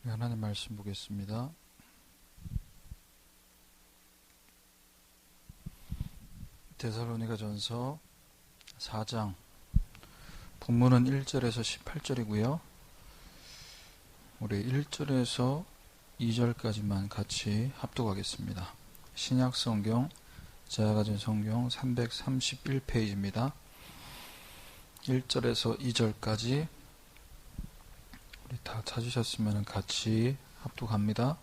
하나님 말씀 보겠습니다. 데살로니가전서 4장 본문은 1절에서 18절이고요. 우리 1절에서 2절까지만 같이 합독하겠습니다. 신약성경 제가 가진 성경 331페이지입니다. 1절에서 2절까지 우리 다 찾으셨으면 같이 합독합니다.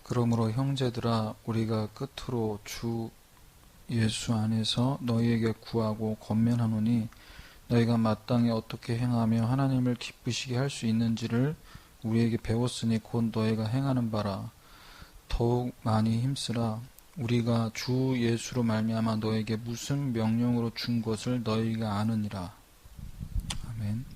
그러므로 형제들아, 우리가 끝으로 주 예수 안에서 너희에게 구하고 권면하노니 너희가 마땅히 어떻게 행하며 하나님을 기쁘시게 할 수 있는지를 우리에게 배웠으니 곧 너희가 행하는 바라. 더욱 많이 힘쓰라. 우리가 주 예수로 말미암아 너희에게 무슨 명령으로 준 것을 너희가 아느니라. 아멘.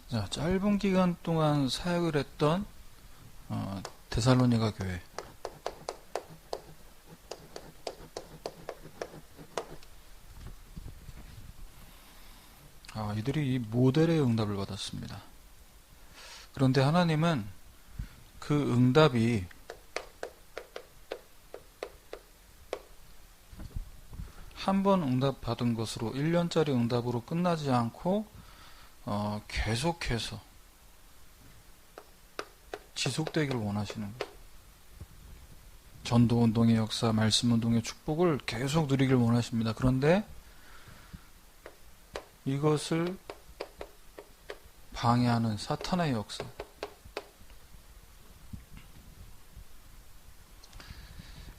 자, 짧은 기간 동안 사역을 했던 데살로니가 교회. 이들이 이 모델의 응답을 받았습니다. 그런데 하나님은 그 응답이 한 번 응답 받은 것으로 1년짜리 응답으로 끝나지 않고 계속해서 지속되기를 원하시는 거예요. 전도운동의 역사, 말씀운동의 축복을 계속 누리길 원하십니다. 그런데 이것을 방해하는 사탄의 역사,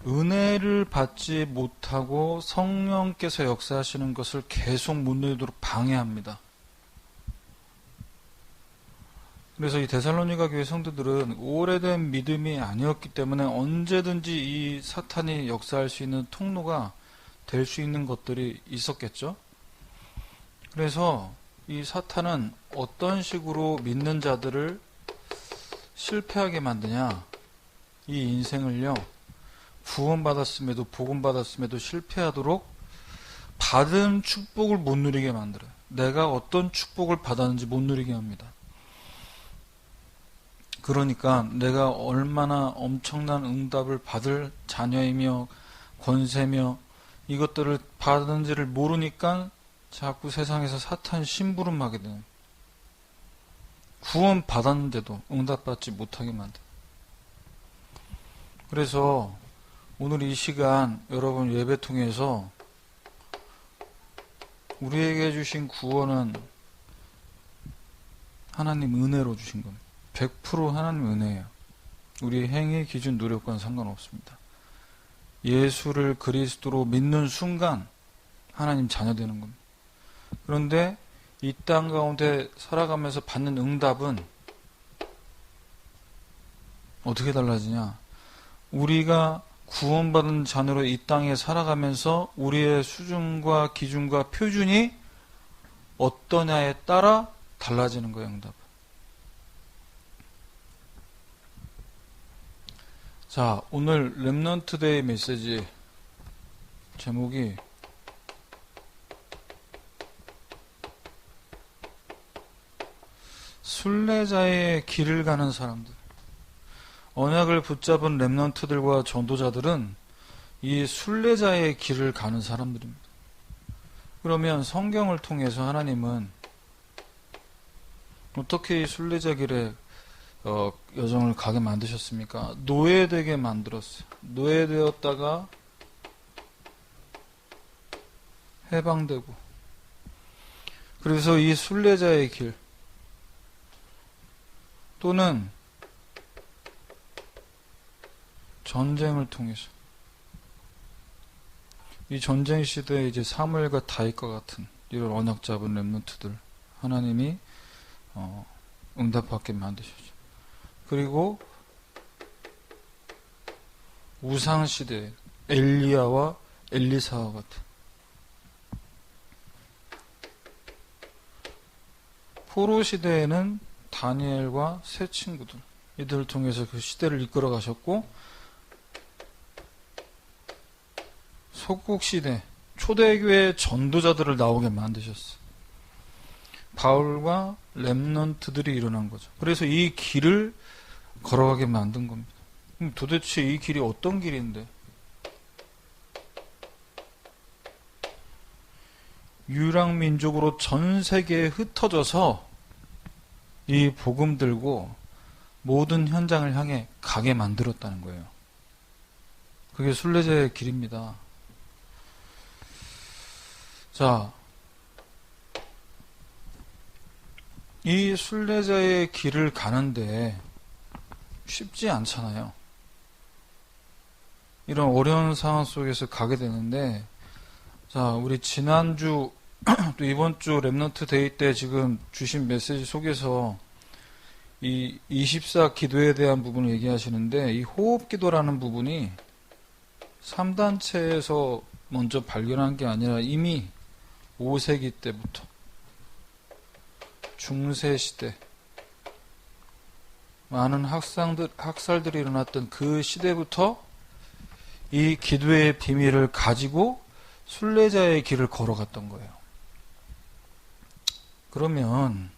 은혜를 받지 못하고 성령께서 역사하시는 것을 계속 못 누리도록 방해합니다. 그래서 이 데살로니가 교회 성도들은 오래된 믿음이 아니었기 때문에 언제든지 이 사탄이 역사할 수 있는 통로가 될 수 있는 것들이 있었겠죠. 그래서 이 사탄은 어떤 식으로 믿는 자들을 실패하게 만드냐, 이 인생을요, 구원받았음에도 복음받았음에도 실패하도록 받은 축복을 못 누리게 만들어요. 내가 어떤 축복을 받았는지 못 누리게 합니다. 그러니까 내가 얼마나 엄청난 응답을 받을 자녀이며 권세며 이것들을 받은지를 모르니까 자꾸 세상에서 사탄 심부름하게 되는, 구원 받았는데도 응답받지 못하게 만든. 그래서 오늘 이 시간 여러분 예배 통해서 우리에게 주신 구원은 하나님 은혜로 주신 겁니다. 100% 하나님 은혜예요. 우리의 행위, 기준, 노력과는 상관없습니다. 예수를 그리스도로 믿는 순간 하나님 자녀 되는 겁니다. 그런데 이 땅 가운데 살아가면서 받는 응답은 어떻게 달라지냐? 우리가 구원받은 자녀로 이 땅에 살아가면서 우리의 수준과 기준과 표준이 어떠냐에 따라 달라지는 거예요, 응답은. 자, 오늘 렘넌트 데이 메시지 제목이 순례자의 길을 가는 사람들. 언약을 붙잡은 렘넌트들과 전도자들은 이 순례자의 길을 가는 사람들입니다. 그러면 성경을 통해서 하나님은 어떻게 이 순례자 길에 여정을 가게 만드셨습니까? 노예되게 만들었어요. 노예되었다가 해방되고. 그래서 이 순례자의 길 또는 전쟁을 통해서, 이 전쟁 시대에 이제 사무엘과 다윗과 같은 이런 언약 잡은 렘넌트들 하나님이 응답받게 만드셨죠. 그리고 우상 시대 엘리야와 엘리사와 같은, 포로 시대에는 다니엘과 세 친구들, 이들을 통해서 그 시대를 이끌어 가셨고, 속국시대 초대교회 전도자들을 나오게 만드셨어요. 바울과 렘넌트들이 일어난 거죠. 그래서 이 길을 걸어가게 만든 겁니다. 그럼 도대체 이 길이 어떤 길인데? 유랑민족으로 전 세계에 흩어져서 이 복음 들고 모든 현장을 향해 가게 만들었다는 거예요. 그게 순례자의 길입니다. 자, 이 순례자의 길을 가는데 쉽지 않잖아요. 이런 어려운 상황 속에서 가게 되는데, 자, 우리 지난주 또 이번 주 랩넌트 데이 때 지금 주신 메시지 속에서 이 24 기도에 대한 부분을 얘기하시는데, 이 호흡 기도라는 부분이 3단체에서 먼저 발견한 게 아니라 이미 5세기 때부터 중세 시대 많은 학살들이 일어났던 그 시대부터 이 기도의 비밀을 가지고 순례자의 길을 걸어갔던 거예요. 그러면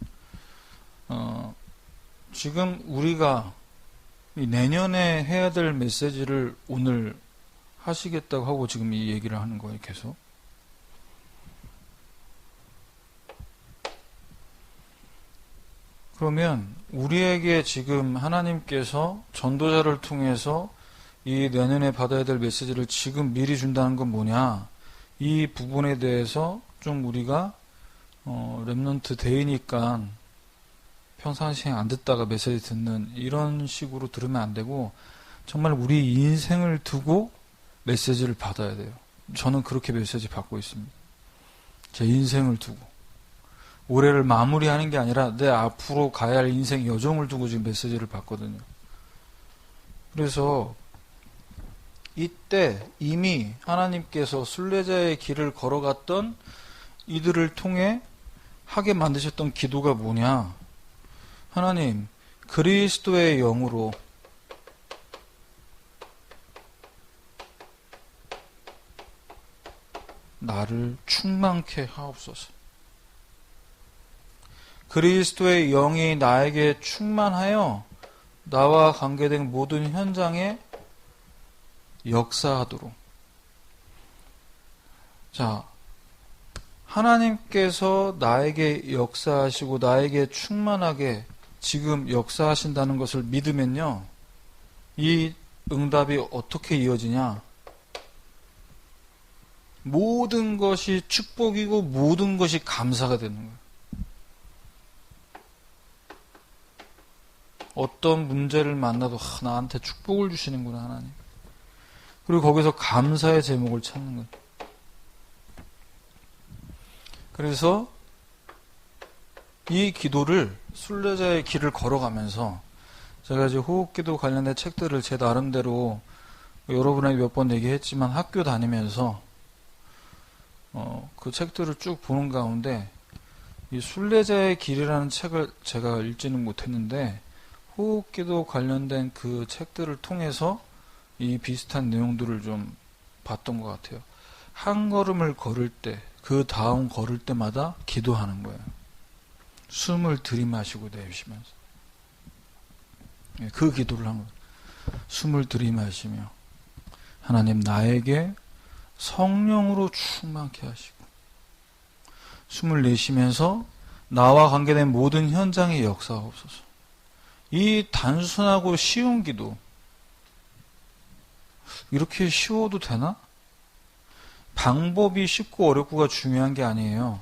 지금 우리가 내년에 해야 될 메시지를 오늘 하시겠다고 하고 지금 이 얘기를 하는 거예요, 계속. 그러면 우리에게 지금 하나님께서 전도자를 통해서 이 내년에 받아야 될 메시지를 지금 미리 준다는 건 뭐냐? 이 부분에 대해서 좀 우리가 랩넌트 데이니까 평상시에 안 듣다가 메시지 듣는 이런 식으로 들으면 안 되고 정말 우리 인생을 두고 메시지를 받아야 돼요. 저는 그렇게 메시지 받고 있습니다. 제 인생을 두고. 올해를 마무리하는 게 아니라 내 앞으로 가야 할 인생 여정을 두고 지금 메시지를 받거든요. 그래서 이때 이미 하나님께서 순례자의 길을 걸어갔던 이들을 통해 하게 만드셨던 기도가 뭐냐? 하나님, 그리스도의 영으로 나를 충만케 하옵소서. 그리스도의 영이 나에게 충만하여 나와 관계된 모든 현장에 역사하도록. 자, 하나님께서 나에게 역사하시고 나에게 충만하게 지금 역사하신다는 것을 믿으면요, 이 응답이 어떻게 이어지냐? 모든 것이 축복이고 모든 것이 감사가 되는 거예요. 어떤 문제를 만나도 나한테 축복을 주시는구나, 하나님. 그리고 거기서 감사의 제목을 찾는 거예요. 그래서 이 기도를 순례자의 길을 걸어가면서 제가 이제 호흡기도 관련된 책들을 제 나름대로 여러분에게 몇 번 얘기했지만 학교 다니면서 그 책들을 쭉 보는 가운데 이 순례자의 길이라는 책을 제가 읽지는 못했는데 호흡기도 관련된 그 책들을 통해서 이 비슷한 내용들을 좀 봤던 것 같아요. 한 걸음을 걸을 때, 그 다음 걸을 때마다 기도하는 거예요. 숨을 들이마시고 내쉬면서. 그 기도를 한 거예요. 숨을 들이마시며 하나님 나에게 성령으로 충만케 하시고, 숨을 내쉬면서 나와 관계된 모든 현장에 역사하옵소서. 이 단순하고 쉬운 기도, 이렇게 쉬워도 되나? 방법이 쉽고 어렵고가 중요한 게 아니에요.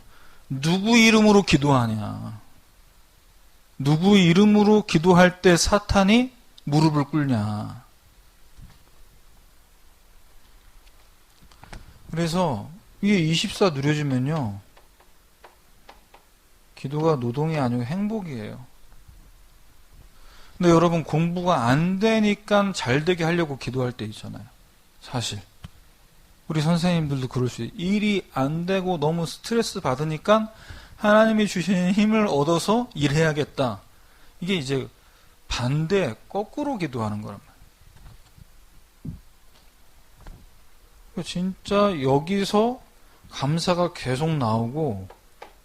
누구 이름으로 기도하냐? 누구 이름으로 기도할 때 사탄이 무릎을 꿇냐? 그래서 이게 24 누려지면요, 기도가 노동이 아니고 행복이에요. 근데 여러분, 공부가 안 되니까 잘 되게 하려고 기도할 때 있잖아요. 사실 우리 선생님들도 그럴 수 있어요. 일이 안 되고 너무 스트레스 받으니까 하나님이 주시는 힘을 얻어서 일해야겠다. 이게 이제 반대, 거꾸로 기도하는 거란 말이에요. 진짜 여기서 감사가 계속 나오고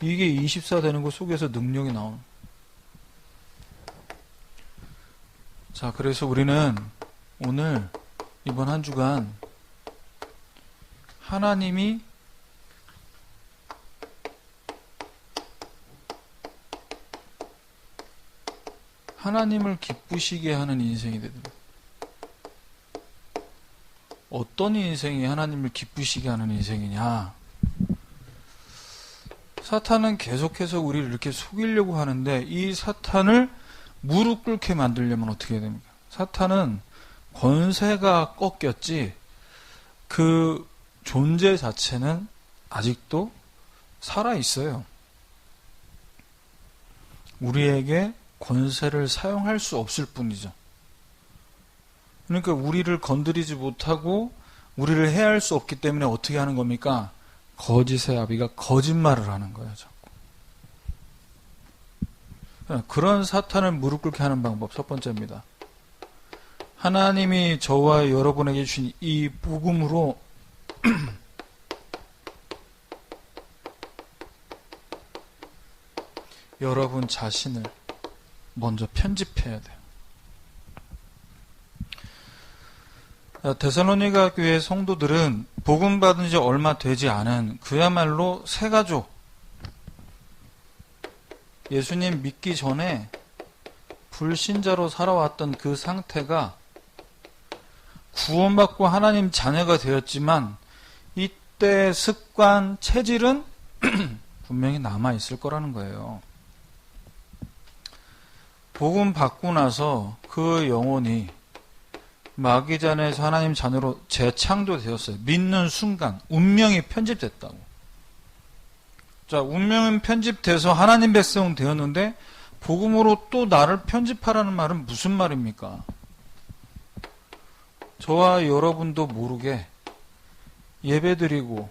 이게 24 되는 것 속에서 능력이 나오는. 자, 그래서 우리는 오늘 이번 한 주간 하나님이 하나님을 기쁘시게 하는 인생이 되도록. 어떤 인생이 하나님을 기쁘시게 하는 인생이냐? 사탄은 계속해서 우리를 이렇게 속이려고 하는데 이 사탄을 무릎 꿇게 만들려면 어떻게 해야 됩니까? 사탄은 권세가 꺾였지 그 존재 자체는 아직도 살아있어요. 우리에게 권세를 사용할 수 없을 뿐이죠. 그러니까 우리를 건드리지 못하고 우리를 해할 수 없기 때문에 어떻게 하는 겁니까? 거짓의 아비가 거짓말을 하는 거예요. 자꾸. 그런 사탄을 무릎 꿇게 하는 방법 첫 번째입니다. 하나님이 저와 여러분에게 주신 이 복음으로 여러분 자신을 먼저 편집해야 돼요. 데살로니가 교회 성도들은 복음 받은 지 얼마 되지 않은 그야말로 새가족, 예수님 믿기 전에 불신자로 살아왔던 그 상태가 구원받고 하나님 자녀가 되었지만 이때 습관, 체질은 분명히 남아있을 거라는 거예요. 복음 받고 나서 그 영혼이 마귀전에서 하나님 자녀로 재창조되었어요. 믿는 순간 운명이 편집됐다고. 자, 운명은 편집돼서 하나님 백성 되었는데 복음으로 또 나를 편집하라는 말은 무슨 말입니까? 저와 여러분도 모르게 예배드리고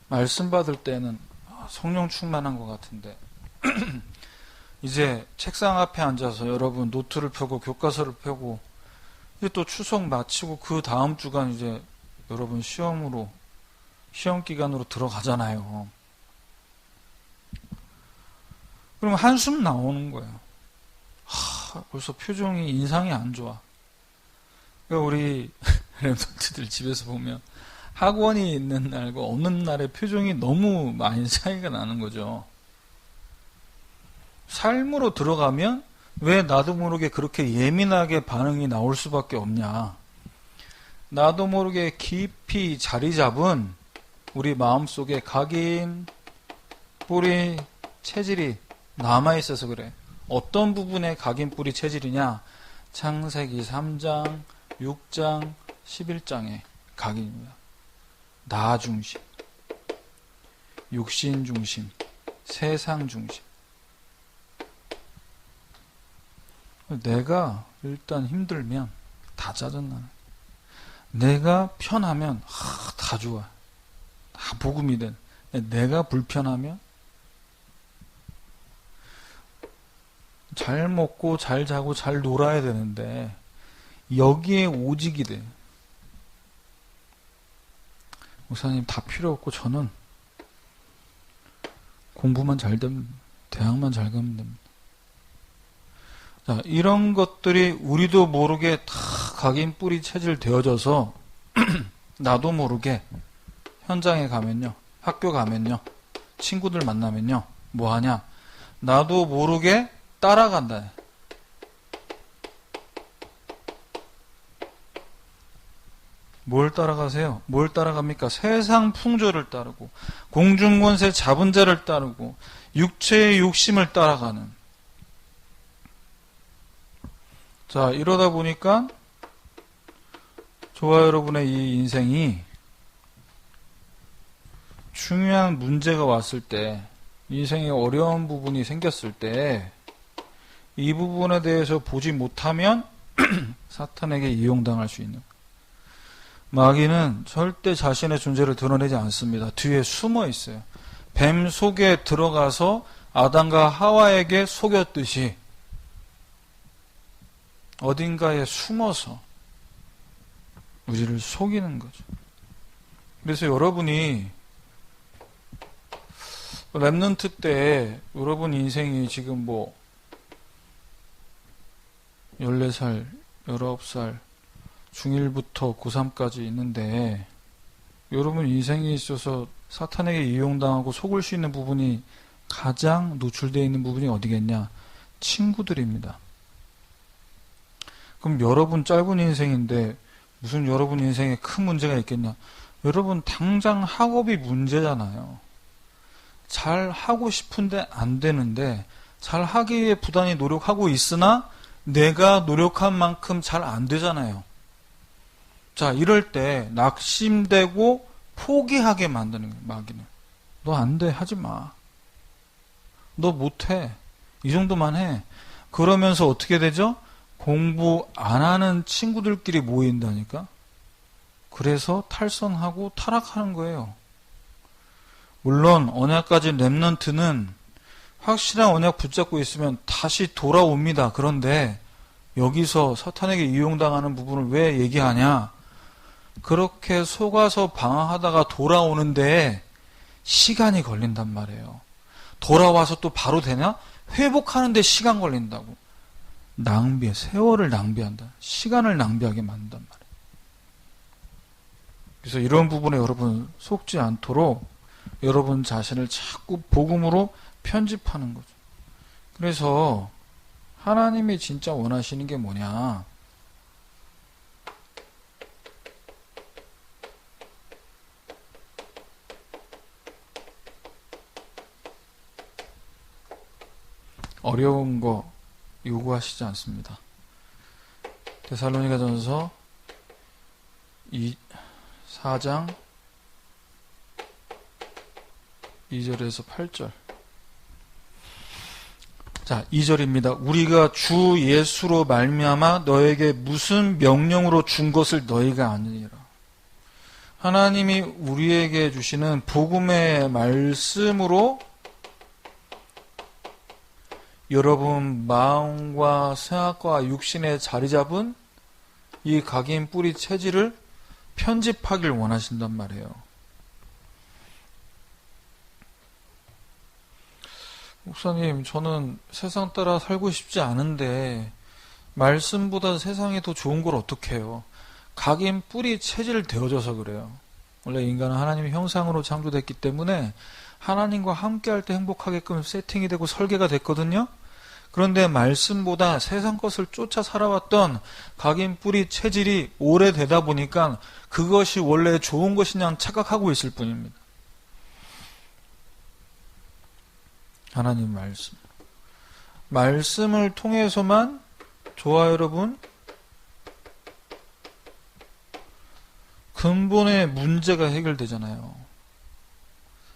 말씀 받을 때는 성령 충만한 것 같은데 이제 책상 앞에 앉아서 여러분 노트를 펴고 교과서를 펴고 이제 또 추석 마치고 그 다음 주간 이제 여러분 시험 기간으로 들어가잖아요. 그럼 한숨 나오는 거예요. 벌써 표정이 인상이 안 좋아. 그러니까 우리 랩런트들 집에서 보면 학원이 있는 날과 없는 날의 표정이 너무 많이 차이가 나는 거죠. 삶으로 들어가면 왜 나도 모르게 그렇게 예민하게 반응이 나올 수밖에 없냐. 나도 모르게 깊이 자리 잡은 우리 마음속에 각인, 뿌리, 체질이 남아있어서 그래. 어떤 부분에 각인, 뿌리, 체질이냐? 창세기 3장, 6장, 11장의 각인입니다. 나 중심, 육신 중심, 세상 중심. 내가 일단 힘들면 다 짜증나네. 내가 편하면 다 좋아. 다 복음이 된. 내가 불편하면 잘 먹고 잘 자고 잘 놀아야 되는데 여기에 오직이 돼. 목사님 다 필요 없고 저는 공부만 잘 되면 대학만 잘 가면 됩니다. 자, 이런 것들이 우리도 모르게 다 각인 뿌리 체질 되어져서 나도 모르게 현장에 가면요, 학교 가면요, 친구들 만나면요, 뭐 하냐? 나도 모르게 따라간다. 뭘 따라가세요? 뭘 따라갑니까? 세상 풍조를 따르고 공중권세 잡은 자를 따르고 육체의 욕심을 따라가는. 자, 이러다 보니까 저와 여러분의 이 인생이 중요한 문제가 왔을 때, 인생에 어려운 부분이 생겼을 때 이 부분에 대해서 보지 못하면 사탄에게 이용당할 수 있는. 마귀는 절대 자신의 존재를 드러내지 않습니다. 뒤에 숨어 있어요. 뱀 속에 들어가서 아담과 하와에게 속였듯이 어딘가에 숨어서 우리를 속이는 거죠. 그래서 여러분이 랩넌트 때 여러분 인생이 지금 14살, 19살, 중1부터 고3까지 있는데 여러분 인생에 있어서 사탄에게 이용당하고 속을 수 있는 부분이 가장 노출되어 있는 부분이 어디겠냐? 친구들입니다. 그럼 여러분 짧은 인생인데 무슨 여러분 인생에 큰 문제가 있겠냐? 여러분 당장 학업이 문제잖아요. 잘 하고 싶은데 안 되는데 잘 하기 위해 부단히 노력하고 있으나 내가 노력한 만큼 잘 안 되잖아요. 자, 이럴 때 낙심되고 포기하게 만드는 거예요. 마귀는. 너 안 돼. 하지 마. 너 못해. 이 정도만 해. 그러면서 어떻게 되죠? 공부 안 하는 친구들끼리 모인다니까. 그래서 탈선하고 타락하는 거예요. 물론 언약까지 랩넌트는 확실한 언약 붙잡고 있으면 다시 돌아옵니다. 그런데 여기서 사탄에게 이용당하는 부분을 왜 얘기하냐? 그렇게 속아서 방황하다가 돌아오는데 시간이 걸린단 말이에요. 돌아와서 또 바로 되냐? 회복하는데 시간 걸린다고. 낭비해. 세월을 낭비한다. 시간을 낭비하게 만든단 말이에요. 그래서 이런 부분에 여러분 속지 않도록 여러분 자신을 자꾸 복음으로 편집하는 거죠. 그래서 하나님이 진짜 원하시는 게 뭐냐? 어려운 거 요구하시지 않습니다. 데살로니가전서 4장 2절에서 8절. 자, 2절입니다. 우리가 주 예수로 말미암아 너에게 무슨 명령으로 준 것을 너희가 아느니라. 하나님이 우리에게 주시는 복음의 말씀으로 여러분 마음과 생각과 육신에 자리 잡은 이 각인 뿌리 체질을 편집하길 원하신단 말이에요. 목사님, 저는 세상 따라 살고 싶지 않은데 말씀보다 세상이 더 좋은 걸 어떻게 해요? 각인 뿌리 체질 되어져서 그래요. 원래 인간은 하나님의 형상으로 창조됐기 때문에 하나님과 함께할 때 행복하게끔 세팅이 되고 설계가 됐거든요. 그런데 말씀보다 세상 것을 쫓아 살아왔던 각인 뿌리 체질이 오래되다 보니까 그것이 원래 좋은 것이냐 착각하고 있을 뿐입니다. 하나님 말씀. 말씀을 통해서만 저와 여러분 근본의 문제가 해결되잖아요.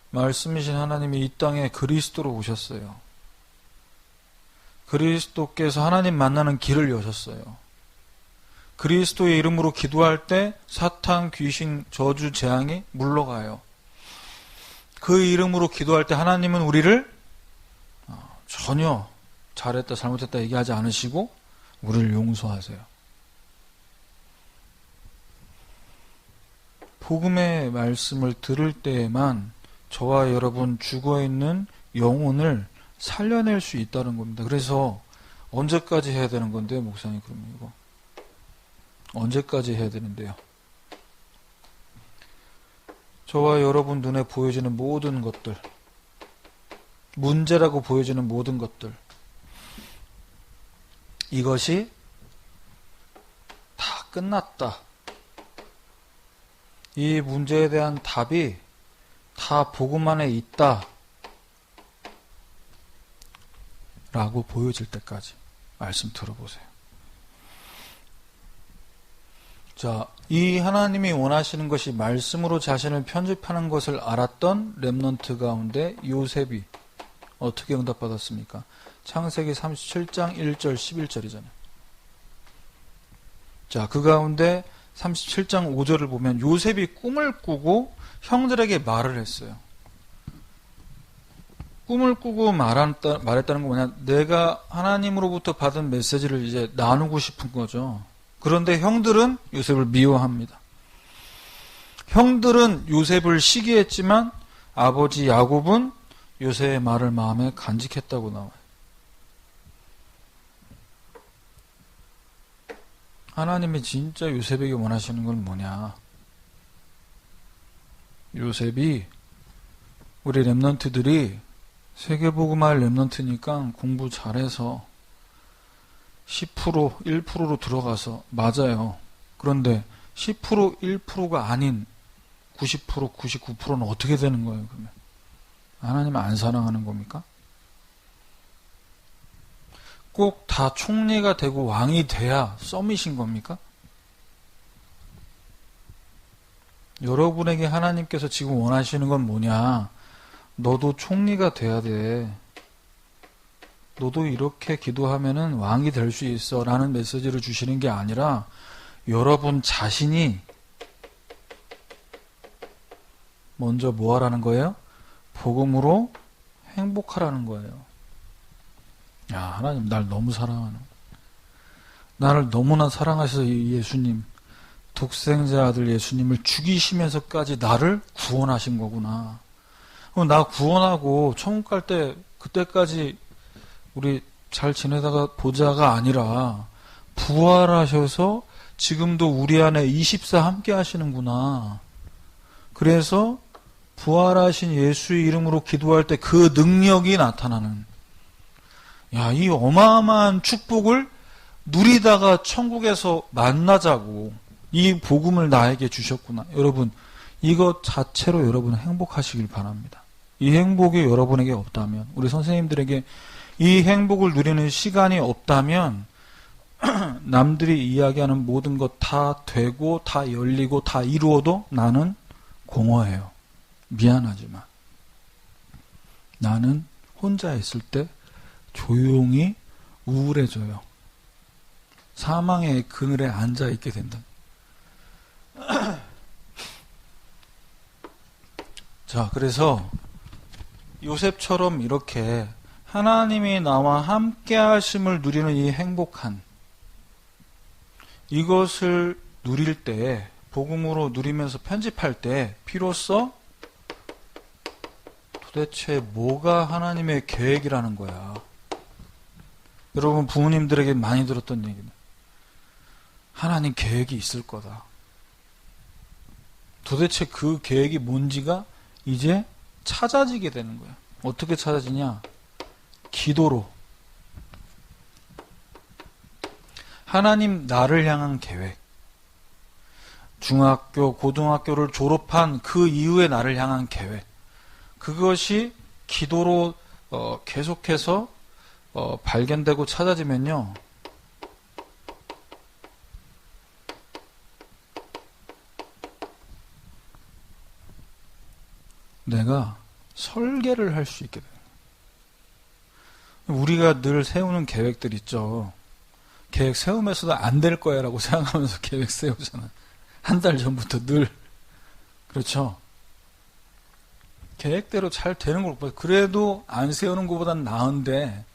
말씀이신 하나님이 이 땅에 그리스도로 오셨어요. 그리스도께서 하나님 만나는 길을 여셨어요. 그리스도의 이름으로 기도할 때 사탄, 귀신, 저주, 재앙이 물러가요. 그 이름으로 기도할 때 하나님은 우리를 전혀 잘했다 잘못했다 얘기하지 않으시고 우리를 용서하세요. 복음의 말씀을 들을 때에만 저와 여러분 죽어있는 영혼을 살려낼 수 있다는 겁니다. 그래서 언제까지 해야 되는 건데요, 목사님? 그러면 이거 언제까지 해야 되는데요? 저와 여러분 눈에 보여지는 모든 것들, 문제라고 보여지는 모든 것들, 이것이 다 끝났다. 이 문제에 대한 답이 다 복음 안에 있다. 라고 보여질 때까지 말씀 들어보세요. 자, 이 하나님이 원하시는 것이 말씀으로 자신을 편집하는 것을 알았던 렘넌트 가운데 요셉이 어떻게 응답받았습니까? 창세기 37장 1절 11절이잖아요. 자, 그 가운데 37장 5절을 보면 요셉이 꿈을 꾸고 형들에게 말을 했어요. 꿈을 꾸고 말했다는 건 뭐냐? 내가 하나님으로부터 받은 메시지를 이제 나누고 싶은 거죠. 그런데 형들은 요셉을 미워합니다. 형들은 요셉을 시기했지만 아버지 야곱은 요셉의 말을 마음에 간직했다고 나와요. 하나님이 진짜 요셉에게 원하시는 건 뭐냐? 요셉이 우리 렘넌트들이 세계복음할 렘넌트니까 공부 잘해서 10%, 1%로 들어가서 맞아요. 그런데 10%, 1%가 아닌 90%, 99%는 어떻게 되는 거예요, 그러면? 하나님 안 사랑하는 겁니까? 꼭 다 총리가 되고 왕이 돼야 썸이신 겁니까? 여러분에게 하나님께서 지금 원하시는 건 뭐냐? 너도 총리가 돼야 돼. 너도 이렇게 기도하면은 왕이 될 수 있어 라는 메시지를 주시는 게 아니라 여러분 자신이 먼저 뭐 하라는 거예요? 복음으로 행복하라는 거예요. 야, 하나님 날 너무 사랑하는, 나를 너무나 사랑하셔서 예수님, 독생자 아들 예수님을 죽이시면서까지 나를 구원하신 거구나. 나 구원하고 천국 갈 때 그때까지 우리 잘 지내다가 보자가 아니라 부활하셔서 지금도 우리 안에 24 함께 하시는구나. 그래서 부활하신 예수의 이름으로 기도할 때 그 능력이 나타나는, 야, 이 어마어마한 축복을 누리다가 천국에서 만나자고 이 복음을 나에게 주셨구나. 여러분, 이것 자체로 여러분은 행복하시길 바랍니다. 이 행복이 여러분에게 없다면, 우리 선생님들에게 이 행복을 누리는 시간이 없다면 남들이 이야기하는 모든 것 다 되고 다 열리고 다 이루어도 나는 공허해요. 미안하지만 나는 혼자 있을 때 조용히 우울해져요. 사망의 그늘에 앉아 있게 된다. 자, 그래서 요셉처럼 이렇게 하나님이 나와 함께 하심을 누리는 이 행복한 이것을 누릴 때, 복음으로 누리면서 편집할 때 비로소 도대체 뭐가 하나님의 계획이라는 거야. 여러분 부모님들에게 많이 들었던 얘기는 하나님 계획이 있을 거다. 도대체 그 계획이 뭔지가 이제 찾아지게 되는 거야. 어떻게 찾아지냐? 기도로. 하나님 나를 향한 계획. 중학교, 고등학교를 졸업한 그 이후에 나를 향한 계획. 그것이 기도로 계속해서 발견되고 찾아지면요. 내가 설계를 할 수 있게 돼요. 우리가 늘 세우는 계획들 있죠. 계획 세우면서도 안 될 거야 라고 생각하면서 계획 세우잖아. 한 달 전부터 늘. 그렇죠. 계획대로 잘 되는 걸 못 봐요. 그래도 안 세우는 것보단 나은데,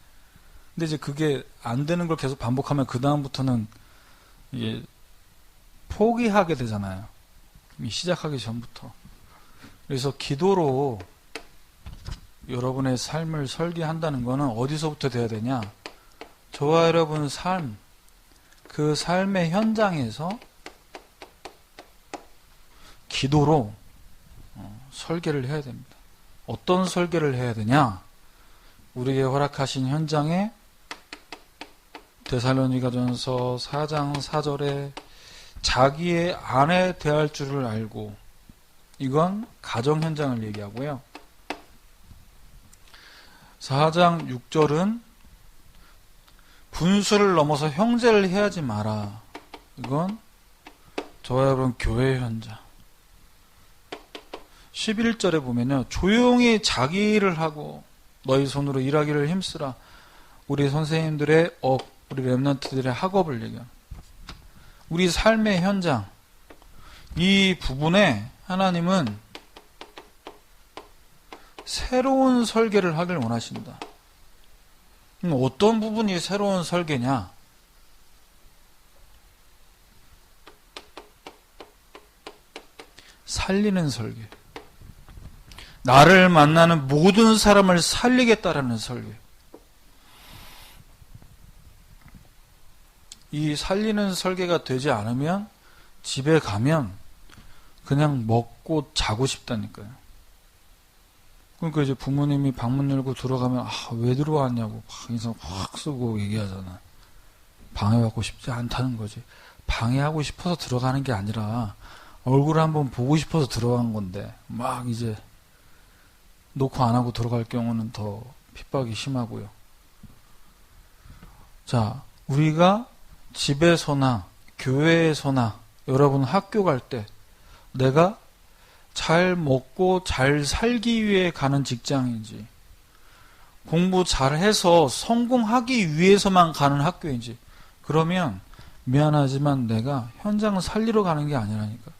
근데 이제 그게 안 되는 걸 계속 반복하면 그 다음부터는 이게 포기하게 되잖아요. 이미 시작하기 전부터. 그래서 기도로 여러분의 삶을 설계한다는 것은 어디서부터 돼야 되냐? 저와 여러분 삶, 그 삶의 현장에서 기도로 설계를 해야 됩니다. 어떤 설계를 해야 되냐? 우리에게 허락하신 현장에 데살로니가전서 4장 4절에 자기의 아내 대할 줄을 알고, 이건 가정 현장을 얘기하고요. 4장 6절은 분수를 넘어서 형제를 해하지 마라. 이건 저와 여러분 교회 현장. 11절에 보면요. 조용히 자기 일을 하고 너희 손으로 일하기를 힘쓰라. 우리 선생님들의 우리 렘넌트들의 학업을 얘기합니다. 우리 삶의 현장. 이 부분에 하나님은 새로운 설계를 하길 원하신다. 어떤 부분이 새로운 설계냐? 살리는 설계. 나를 만나는 모든 사람을 살리겠다라는 설계. 이 살리는 설계가 되지 않으면 집에 가면 그냥 먹고 자고 싶다니까요. 그러니까 이제 부모님이 방문 열고 들어가면 왜 들어왔냐고 막 인상 확 쓰고 얘기하잖아. 방해받고 싶지 않다는 거지. 방해하고 싶어서 들어가는 게 아니라 얼굴을 한번 보고 싶어서 들어간 건데 막 이제 놓고 안 하고 들어갈 경우는 더 핍박이 심하고요. 자, 우리가 집에서나 교회에서나 여러분 학교 갈 때 내가 잘 먹고 잘 살기 위해 가는 직장인지 공부 잘해서 성공하기 위해서만 가는 학교인지 그러면 미안하지만 내가 현장 살리러 가는 게 아니라니까.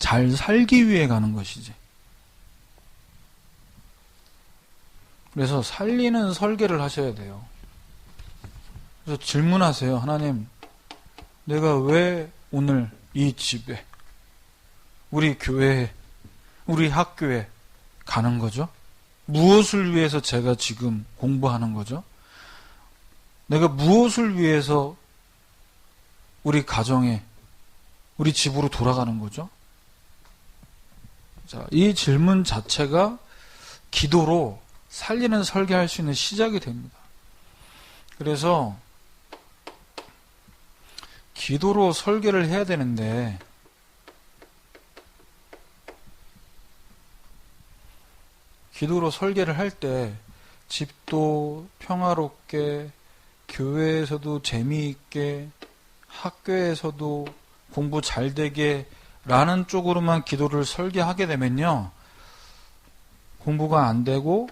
잘 살기 위해 가는 것이지. 그래서 살리는 설계를 하셔야 돼요. 그래서 질문하세요. 하나님, 내가 왜 오늘 이 집에, 우리 교회에, 우리 학교에 가는 거죠? 무엇을 위해서 제가 지금 공부하는 거죠? 내가 무엇을 위해서 우리 가정에, 우리 집으로 돌아가는 거죠? 자, 이 질문 자체가 기도로 살리는 설계할 수 있는 시작이 됩니다. 그래서 기도로 설계를 해야 되는데 기도로 설계를 할 때 집도 평화롭게 교회에서도 재미있게 학교에서도 공부 잘 되게 라는 쪽으로만 기도를 설계하게 되면요. 공부가 안 되고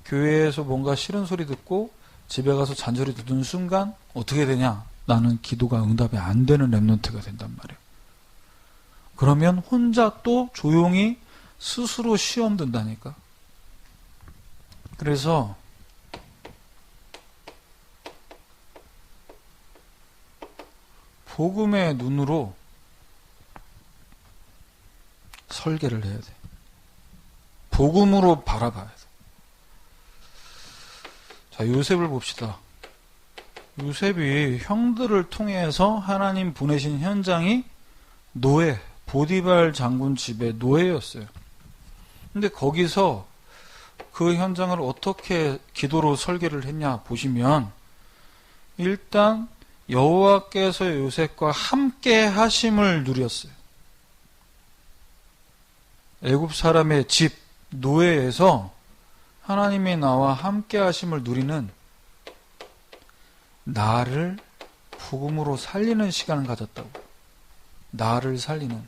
교회에서 뭔가 싫은 소리 듣고 집에 가서 잔소리 듣는 순간 어떻게 되냐? 나는 기도가 응답이 안 되는 랩런트가 된단 말이에요. 그러면 혼자 또 조용히 스스로 시험 든다니까. 그래서 복음의 눈으로 설계를 해야 돼. 복음으로 바라봐야 돼. 자, 요셉을 봅시다. 요셉이 형들을 통해서 하나님 보내신 현장이 노예, 보디발 장군 집의 노예였어요. 근데 거기서 그 현장을 어떻게 기도로 설계를 했냐 보시면 일단 여호와께서 요셉과 함께 하심을 누렸어요. 애굽 사람의 집 노예에서 하나님이 나와 함께 하심을 누리는 나를 복음으로 살리는 시간을 가졌다고. 나를 살리는,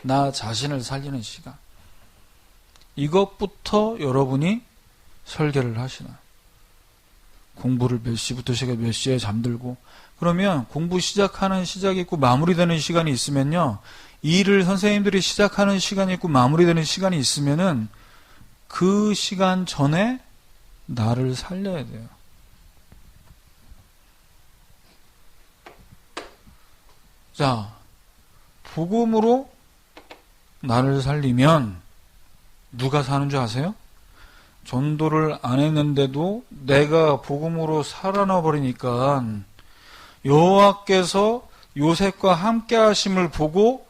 나 자신을 살리는 시간. 이것부터 여러분이 설계를 하시나. 공부를 몇 시부터 시작해 몇 시에 잠들고 그러면 공부 시작하는 시작이 있고 마무리되는 시간이 있으면요. 일을 선생님들이 시작하는 시간이 있고 마무리되는 시간이 있으면은 그 시간 전에 나를 살려야 돼요. 자, 복음으로 나를 살리면 누가 사는 줄 아세요? 전도를 안 했는데도 내가 복음으로 살아나 버리니까 여호와께서 요셉과 함께 하심을 보고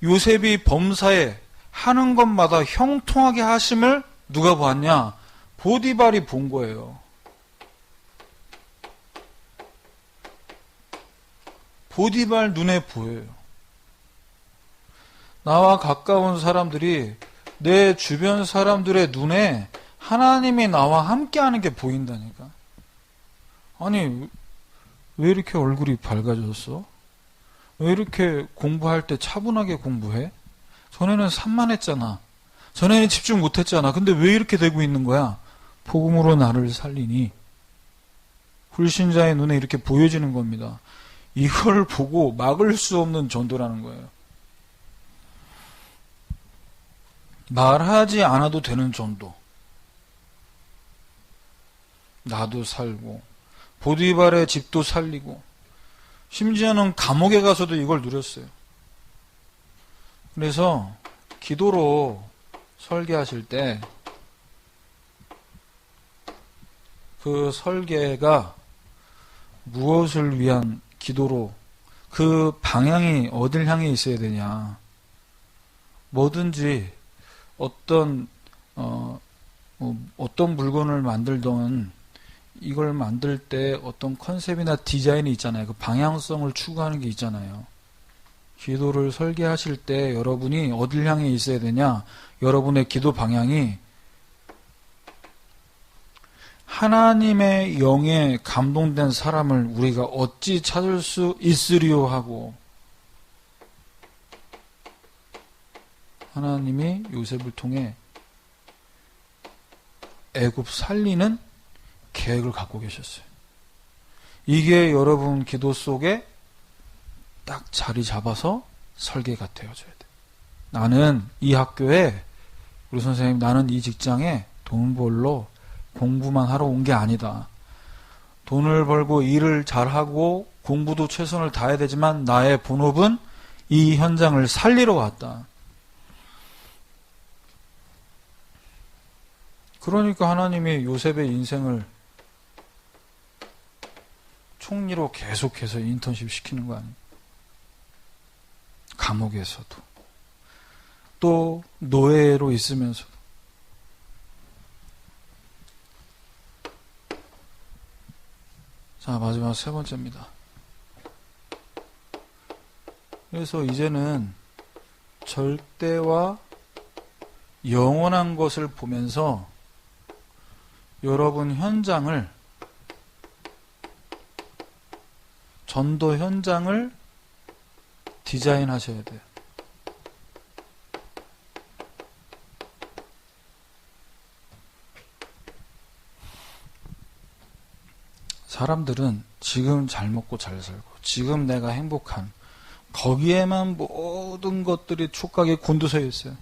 요셉이 범사에 하는 것마다 형통하게 하심을 누가 보았냐? 보디발이 본 거예요. 보디발 눈에 보여요. 나와 가까운 사람들이 내 주변 사람들의 눈에 하나님이 나와 함께하는 게 보인다니까. 아니, 왜 이렇게 얼굴이 밝아졌어? 왜 이렇게 공부할 때 차분하게 공부해? 전에는 산만했잖아. 전에는 집중 못했잖아. 근데 왜 이렇게 되고 있는 거야? 복음으로 나를 살리니. 불신자의 눈에 이렇게 보여지는 겁니다. 이걸 보고 막을 수 없는 전도라는 거예요. 말하지 않아도 되는 전도. 나도 살고 보디발의 집도 살리고 심지어는 감옥에 가서도 이걸 누렸어요. 그래서 기도로 설계하실 때 그 설계가 무엇을 위한 기도로 그 방향이 어딜 향해 있어야 되냐. 뭐든지 어떤 물건을 만들던 이걸 만들 때 어떤 컨셉이나 디자인이 있잖아요. 그 방향성을 추구하는 게 있잖아요. 기도를 설계하실 때 여러분이 어딜 향해 있어야 되냐? 여러분의 기도 방향이 하나님의 영에 감동된 사람을 우리가 어찌 찾을 수 있으리요 하고 하나님이 요셉을 통해 애굽 살리는 계획을 갖고 계셨어요. 이게 여러분 기도 속에 딱 자리 잡아서 설계가 되어져야 돼요. 나는 이 학교에 우리 선생님 나는 이 직장에 돈 벌러 공부만 하러 온 게 아니다. 돈을 벌고 일을 잘하고 공부도 최선을 다해야 되지만 나의 본업은 이 현장을 살리러 왔다. 그러니까 하나님이 요셉의 인생을 총리로 계속해서 인턴십 시키는 거 아니에요. 감옥에서도 또 노예로 있으면서도. 자, 마지막 세 번째입니다. 그래서 이제는 절대와 영원한 것을 보면서 여러분 현장을, 전도 현장을 디자인하셔야 돼요. 사람들은 지금 잘 먹고 잘 살고 지금 내가 행복한 거기에만 모든 것들이 촉각에 곤두서 있어요.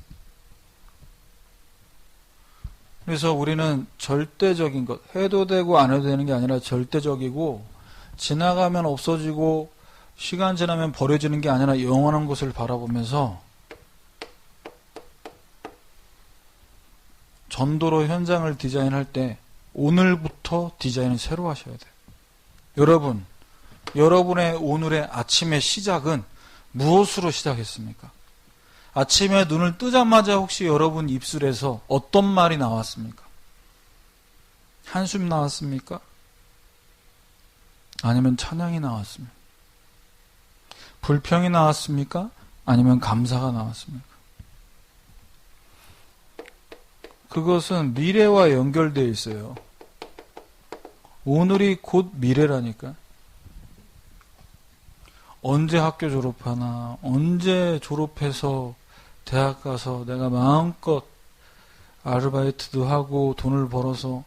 그래서 우리는 절대적인 것, 해도 되고 안 해도 되는 게 아니라 절대적이고 지나가면 없어지고 시간 지나면 버려지는 게 아니라 영원한 것을 바라보면서 전도로 현장을 디자인할 때 오늘부터 디자인을 새로 하셔야 돼요. 여러분, 여러분의 오늘의 아침의 시작은 무엇으로 시작했습니까? 아침에 눈을 뜨자마자 혹시 여러분 입술에서 어떤 말이 나왔습니까? 한숨 나왔습니까? 아니면 찬양이 나왔습니까? 불평이 나왔습니까? 아니면 감사가 나왔습니까? 그것은 미래와 연결되어 있어요. 오늘이 곧 미래라니까. 언제 학교 졸업하나, 언제 졸업해서 대학 가서 내가 마음껏 아르바이트도 하고 돈을 벌어서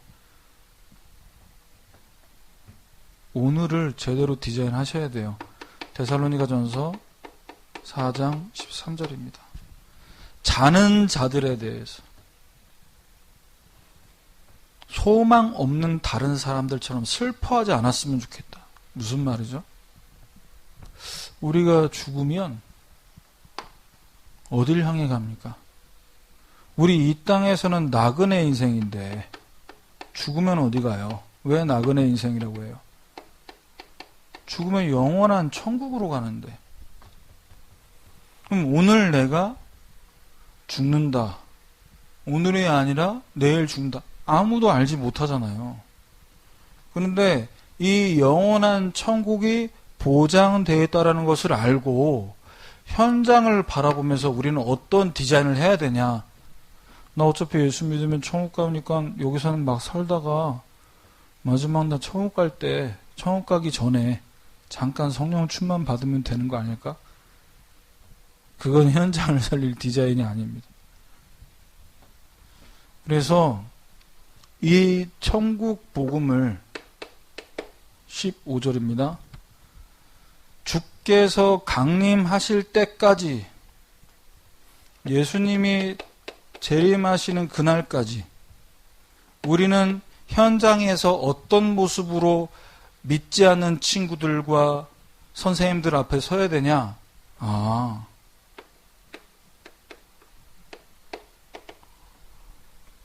오늘을 제대로 디자인하셔야 돼요. 데살로니가전서 4장 13절입니다. 자는 자들에 대해서 소망 없는 다른 사람들처럼 슬퍼하지 않았으면 좋겠다. 무슨 말이죠? 우리가 죽으면 어딜 향해 갑니까? 우리 이 땅에서는 나그네 인생인데 죽으면 어디 가요? 왜 나그네 인생이라고 해요? 죽으면 영원한 천국으로 가는데, 그럼 오늘 내가 죽는다, 오늘이 아니라 내일 죽는다, 아무도 알지 못하잖아요. 그런데 이 영원한 천국이 보장되어 있다는 것을 알고 현장을 바라보면서 우리는 어떤 디자인을 해야 되냐. 나 어차피 예수 믿으면 천국 가니까 여기서는 막 살다가 마지막 날 천국 갈 때, 천국 가기 전에 잠깐 성령 충만 받으면 되는 거 아닐까? 그건 현장을 살릴 디자인이 아닙니다. 그래서 이 천국 복음을 15절입니다. 주께서 강림하실 때까지, 예수님이 재림하시는 그날까지 우리는 현장에서 어떤 모습으로 믿지 않는 친구들과 선생님들 앞에 서야 되냐?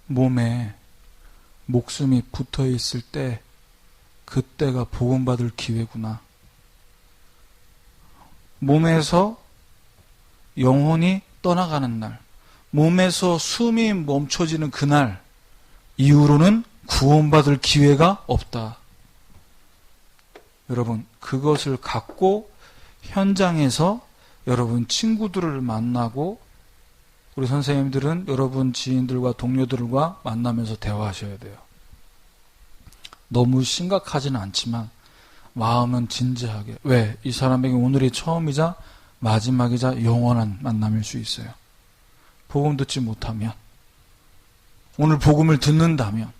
몸에 목숨이 붙어 있을 때 그때가 복음받을 기회구나. 몸에서 영혼이 떠나가는 날, 몸에서 숨이 멈춰지는 그날 이후로는 구원받을 기회가 없다. 여러분, 그것을 갖고 현장에서 여러분 친구들을 만나고 우리 선생님들은 여러분 지인들과 동료들과 만나면서 대화하셔야 돼요. 너무 심각하지는 않지만 마음은 진지하게. 왜? 이 사람에게 오늘이 처음이자 마지막이자 영원한 만남일 수 있어요. 복음 듣지 못하면, 오늘 복음을 듣는다면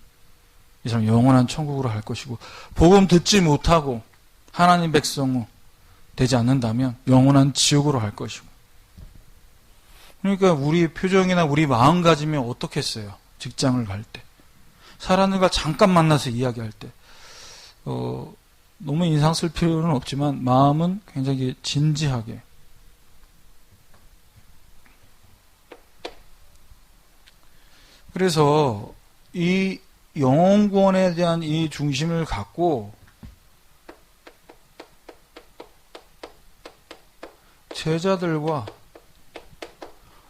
이 사람 영원한 천국으로 갈 것이고, 복음 듣지 못하고 하나님 백성 되지 않는다면 영원한 지옥으로 갈 것이고. 그러니까 우리 표정이나 우리 마음가짐이 어떻겠어요? 직장을 갈 때, 사람들과 잠깐 만나서 이야기할 때, 너무 인상 쓸 필요는 없지만 마음은 굉장히 진지하게. 그래서 이 영혼구원에 대한 이 중심을 갖고 제자들과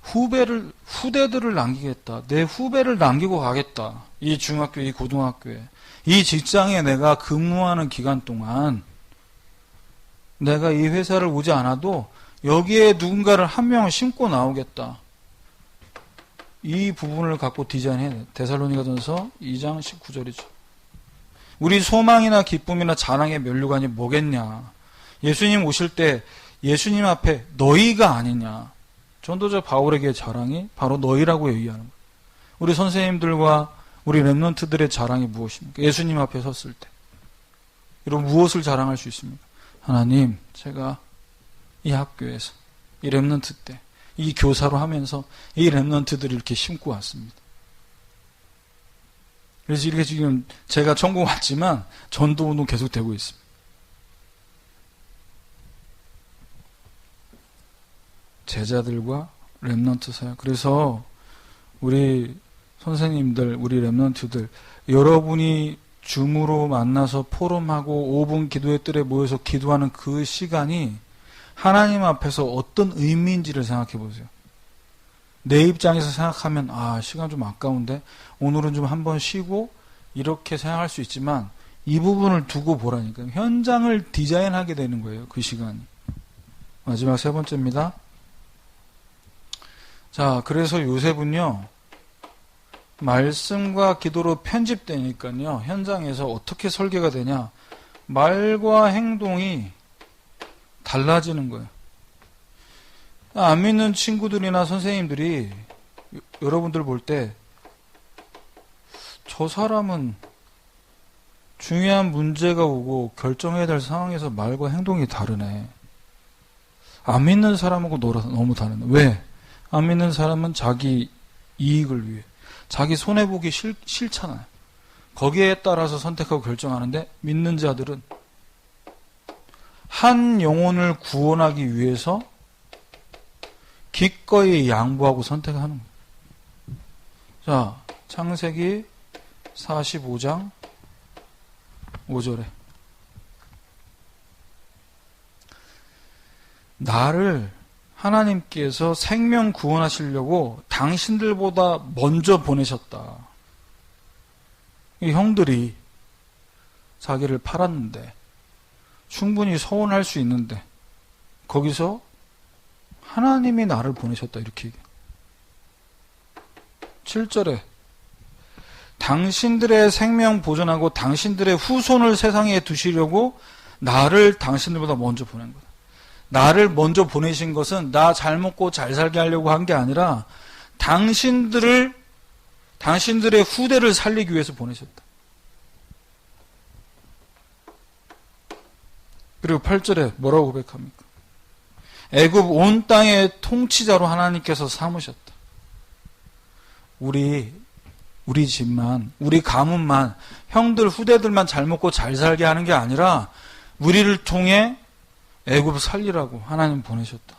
후대들을 남기겠다. 내 후배를 남기고 가겠다. 이 중학교, 이 고등학교에, 이 직장에 내가 근무하는 기간 동안 내가 이 회사를 오지 않아도 여기에 누군가를 한 명을 심고 나오겠다. 이 부분을 갖고 디자인해야 돼. 데살로니가전서 2장 19절이죠. 우리 소망이나 기쁨이나 자랑의 면류관이 뭐겠냐. 예수님 오실 때 예수님 앞에 너희가 아니냐. 전도자 바울에게 자랑이 바로 너희라고 얘기하는 거예요. 우리 선생님들과 우리 랩런트들의 자랑이 무엇입니까? 예수님 앞에 섰을 때. 여러분 무엇을 자랑할 수 있습니까? 하나님, 제가 이 학교에서 이 랩런트 때 이 교사로 하면서 이 랩런트들을 이렇게 심고 왔습니다. 그래서 이렇게 지금 제가 천국 왔지만 전도운동 계속되고 있습니다. 제자들과 랩런트 사역. 그래서 우리 선생님들, 우리 랩런트들, 여러분이 줌으로 만나서 포럼하고 5분 기도의 뜰에 모여서 기도하는 그 시간이 하나님 앞에서 어떤 의미인지를 생각해 보세요. 내 입장에서 생각하면 시간 좀 아까운데 오늘은 좀 한번 쉬고 이렇게 생각할 수 있지만 이 부분을 두고 보라니까요. 현장을 디자인하게 되는 거예요. 그 시간이. 마지막 세 번째입니다. 자, 그래서 요셉은요, 말씀과 기도로 편집되니까요, 현장에서 어떻게 설계가 되냐, 말과 행동이 달라지는 거예요. 안 믿는 친구들이나 선생님들이 여러분들 볼 때, 저 사람은 중요한 문제가 오고 결정해야 될 상황에서 말과 행동이 다르네. 안 믿는 사람하고 너무 다르네. 왜? 안 믿는 사람은 자기 이익을 위해, 자기 손해보기 싫잖아요. 거기에 따라서 선택하고 결정하는데, 믿는 자들은 한 영혼을 구원하기 위해서 기꺼이 양보하고 선택하는 거예요. 자, 창세기 45장 5절에 나를 하나님께서 생명 구원하시려고 당신들보다 먼저 보내셨다. 이 형들이 자기를 팔았는데 충분히 서운할 수 있는데 거기서 하나님이 나를 보내셨다 이렇게 얘기해요. 7절에 당신들의 생명 보존하고 당신들의 후손을 세상에 두시려고 나를 당신들보다 먼저 보낸 거다. 나를 먼저 보내신 것은 나 잘 먹고 잘 살게 하려고 한 게 아니라 당신들의 후대를 살리기 위해서 보내셨다. 그리고 8절에 뭐라고 고백합니까? 애굽 온 땅의 통치자로 하나님께서 삼으셨다. 우리 집만, 우리 가문만, 형들, 후대들만 잘 먹고 잘 살게 하는 게 아니라 우리를 통해 애굽 살리라고 하나님 보내셨다.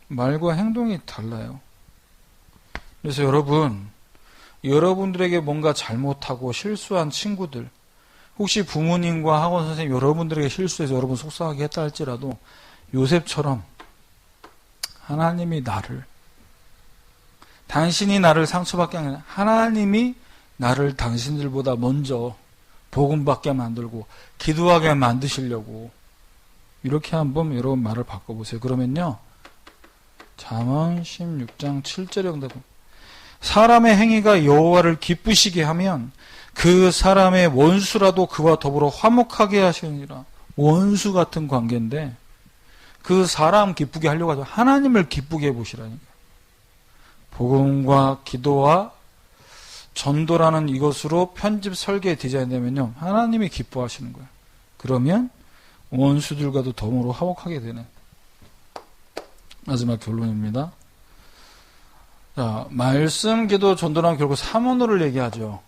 말과 행동이 달라요. 그래서 여러분들에게 뭔가 잘못하고 실수한 친구들, 혹시 부모님과 학원 선생님 여러분들에게 실수해서 여러분 속상하게 했다 할지라도 요셉처럼 하나님이 당신이 나를 상처받게 하는 하나님이 나를 당신들보다 먼저 복음받게 만들고 기도하게 만드시려고 이렇게 한번 여러분 말을 바꿔보세요. 그러면요. 잠언 16장 7절에 응답. 사람의 행위가 여호와를 기쁘시게 하면 그 사람의 원수라도 그와 더불어 화목하게 하시느니라. 원수 같은 관계인데 그 사람 기쁘게 하려고 하죠. 하나님을 기쁘게 해보시라니까. 복음과 기도와 전도라는 이것으로 편집 설계 디자인되면요. 하나님이 기뻐하시는 거예요. 그러면 원수들과도 더불어 화목하게 되는 마지막 결론입니다. 자, 말씀, 기도, 전도란 결국 삼원어를 얘기하죠.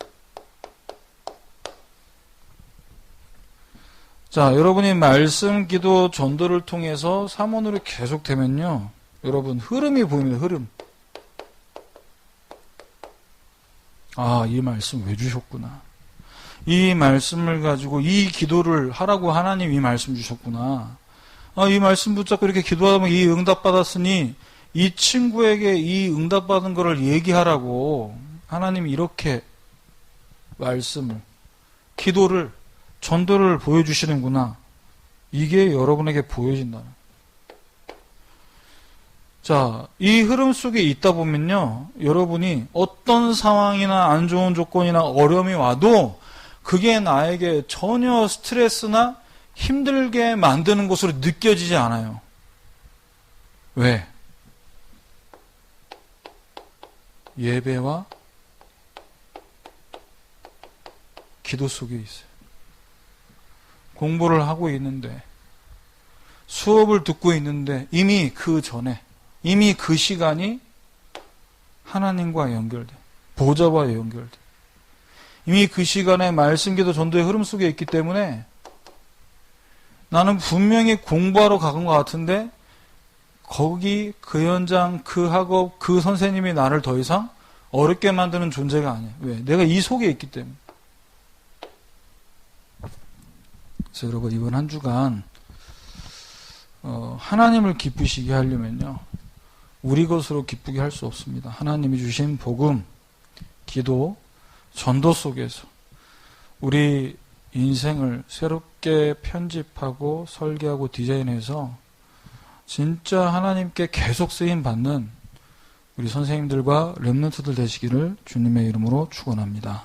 자, 여러분이 말씀, 기도, 전도를 통해서 삼원어로 계속되면요. 여러분 흐름이 보입니다. 흐름. 아, 이 말씀 왜 주셨구나. 이 말씀을 가지고 이 기도를 하라고 하나님 이 말씀 주셨구나. 아, 이 말씀 붙잡고 이렇게 기도하면 이 응답받았으니 이 친구에게 이 응답받은 거를 얘기하라고 하나님이 이렇게 말씀을, 기도를, 전도를 보여주시는구나. 이게 여러분에게 보여진다는. 자, 이 흐름 속에 있다 보면요. 여러분이 어떤 상황이나 안 좋은 조건이나 어려움이 와도 그게 나에게 전혀 스트레스나 힘들게 만드는 것으로 느껴지지 않아요. 왜? 예배와 기도 속에 있어요. 공부를 하고 있는데, 수업을 듣고 있는데 이미 그 전에, 이미 그 시간이 하나님과 연결돼. 보좌와 연결돼. 이미 그 시간에 말씀, 기도, 전도의 흐름 속에 있기 때문에 나는 분명히 공부하러 간 것 같은데 거기 그 현장, 그 학업, 그 선생님이 나를 더 이상 어렵게 만드는 존재가 아니야. 왜? 내가 이 속에 있기 때문에. 그래서 여러분 이번 한 주간 하나님을 기쁘시게 하려면요. 우리 것으로 기쁘게 할 수 없습니다. 하나님이 주신 복음, 기도, 전도 속에서 우리 인생을 새롭게 편집하고 설계하고 디자인해서 진짜 하나님께 계속 쓰임 받는 우리 선생님들과 렘넌트들 되시기를 주님의 이름으로 축원합니다.